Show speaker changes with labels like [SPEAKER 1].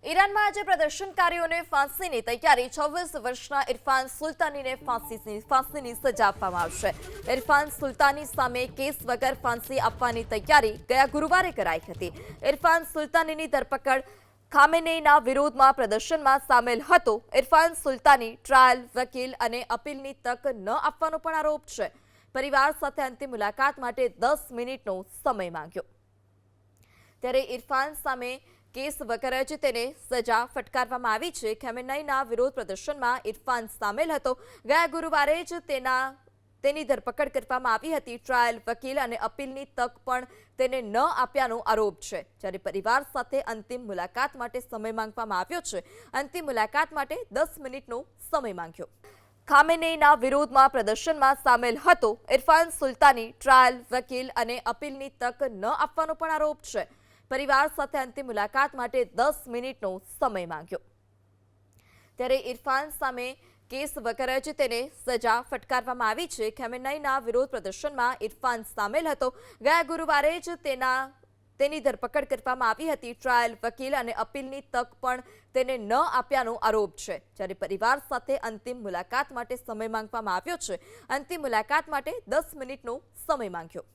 [SPEAKER 1] ઈરાનમાં આજે પ્રદર્શનકારીઓને ફાંસીની તૈયારી 26 વર્ષના ઇરફાન સુલતાનીને ફાંસીની સજા આપવામાં આવશે। ઇરફાન સુલતાની સામે કેસ વગર ફાંસી આપવાની તૈયારી ગયા ગુરુવારે કરાઈ હતી। ઇરફાન સુલતાનીની ધરપકડ ખામેનેઈના વિરોધમાં પ્રદર્શનમાં સામેલ હતો। ઇરફાન સુલતાની ટ્રાયલ, વકીલ અને અપીલની તક ન આપવાનો પણ આરોપ છે। પરિવાર સાથે અંતિમ મુલાકાત માટે 10 મિનિટનો સમય માંગ્યો। ત્યારે ઇરફાન સામે કેસ વગર જ તેને સજા ફટકારવામાં આવી છે। ખામેનેઈના વિરોધ પ્રદર્શનમાં ઇરફાન સામેલ હતો। ગયા ગુરુવારે જ તેની ધરપકડ કરવામાં આવી હતી। ટ્રાયલ, વકીલ અને અપીલની તક પણ તેને ન આપ્યાનો આરોપ છે। જ્યારે પરિવાર સાથે અંતિમ મુલાકાત માટે સમય માંગવામાં આવ્યો છે। અંતિમ મુલાકાત માટે 10 મિનિટનો સમય માંગ્યો। ખામેનેઈના વિરોધમાં પ્રદર્શનમાં સામેલ હતો। ઇરફાન સુલતાની ટ્રાયલ, વકીલ અને અપીલની તક ન આપવાનો પણ આરોપ છે। પરિવાર સાથે અંતિમ મુલાકાત માટે 10 મિનિટનો સમય માંગ્યો। ત્યારે ઇરફાન સામે કેસ વગર જ તેને સજા ફટકારવામાં આવી છે। ખામેનેઈના વિરોધ પ્રદર્શનમાં ઇરફાન સામેલ હતો। ગયા ગુરુવારે જ તેની ધરપકડ કરવામાં આવી હતી। ટ્રાયલ, વકીલ અને અપીલની તક પણ તેને ન આપ્યાનો આરોપ છે। જ્યારે પરિવાર સાથે અંતિમ મુલાકાત માટે સમય માંગવામાં આવ્યો છે। અંતિમ મુલાકાત માટે 10 મિનિટનો સમય માંગ્યો।